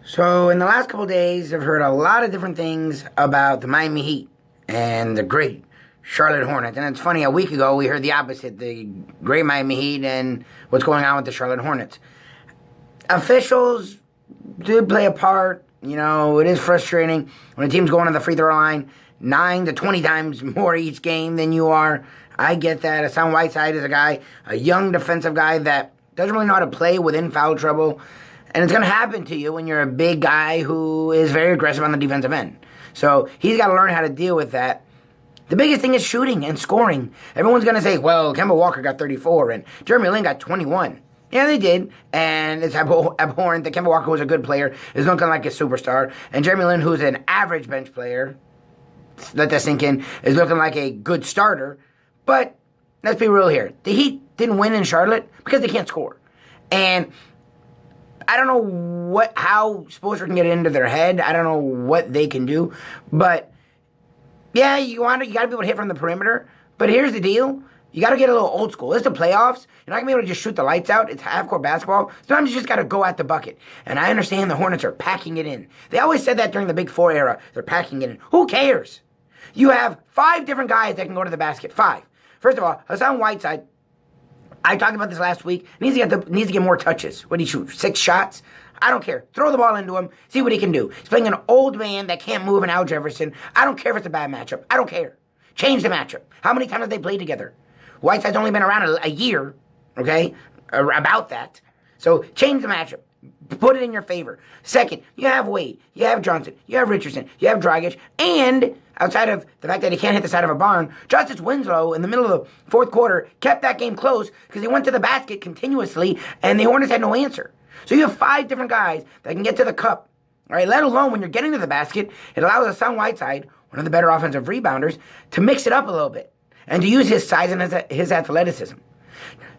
So, in the last couple of days, I've heard a lot of different things about the Miami Heat and the great Charlotte Hornets. And it's funny, a week ago we heard the opposite, the great Miami Heat and what's going on with the Charlotte Hornets. Officials did play a part. You know, it is frustrating when a team's going to the free throw line 9 to 20 times more each game than you are. I get that. Hassan Whiteside is a guy, a young defensive guy that doesn't really know how to play within foul trouble. And it's going to happen to you when you're a big guy who is very aggressive on the defensive end. So he's got to learn how to deal with that. The biggest thing is shooting and scoring. Everyone's going to say, well, Kemba Walker got 34 and Jeremy Lin got 21. Yeah, they did. And it's abhorrent that Kemba Walker was a good player, is looking like a superstar. And Jeremy Lin, who's an average bench player, let that sink in, is looking like a good starter. But let's be real here. The Heat didn't win in Charlotte because they can't score. And I don't know how Spoelstra can get into their head. I don't know what they can do. But, yeah, you got to be able to hit from the perimeter. But here's the deal. You got to get a little old school. It's the playoffs. You're not going to be able to just shoot the lights out. It's half-court basketball. Sometimes you just got to go at the bucket. And I understand the Hornets are packing it in. They always said that during the Big Four era. They're packing it in. Who cares? You have 5 different guys that can go to the basket. 5. First of all, Hassan Whiteside, I talked about this last week, needs to get more touches. What do you shoot? 6 shots? I don't care. Throw the ball into him. See what he can do. He's playing an old man that can't move in Al Jefferson. I don't care if it's a bad matchup. I don't care. Change the matchup. How many times have they played together? Whiteside's only been around a year, okay, about that. So change the matchup. Put it in your favor. Second, you have Wade, you have Johnson, you have Richardson, you have Dragic, and outside of the fact that he can't hit the side of a barn, Justice Winslow in the middle of the fourth quarter kept that game close because he went to the basket continuously, and the Hornets had no answer. So you have 5 different guys that can get to the cup, all right, let alone when you're getting to the basket, it allows Hassan Whiteside, one of the better offensive rebounders, to mix it up a little bit and to use his size and his athleticism.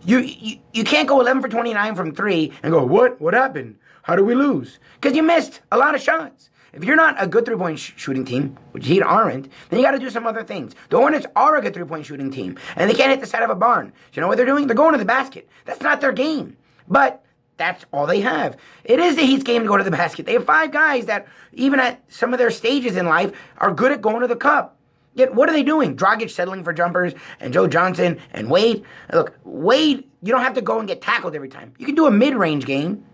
You can't go 11 for 29 from 3 and go, what happened? How did we lose? Because you missed a lot of shots. If you're not a good three-point shooting team, which Heat aren't, then you got to do some other things. The Hornets are a good three-point shooting team, and they can't hit the side of a barn. You know what they're doing? They're going to the basket. That's not their game. But that's all they have. It is the Heat's game to go to the basket. They have 5 guys that, even at some of their stages in life, are good at going to the cup. Yet, what are they doing? Dragic settling for jumpers, and Joe Johnson, and Wade. Look, Wade, you don't have to go and get tackled every time. You can do a mid-range game.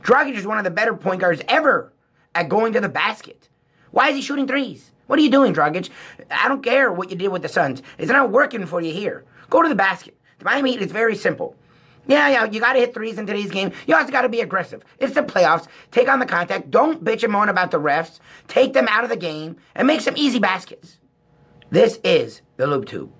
Dragic is one of the better point guards ever at going to the basket. Why is he shooting threes? What are you doing, Dragic? I don't care what you did with the Suns. It's not working for you here. Go to the basket. The Miami Heat is very simple. Yeah, you got to hit threes in today's game. You also got to be aggressive. It's the playoffs. Take on the contact. Don't bitch and moan about the refs. Take them out of the game and make some easy baskets. This is the Loop Tube.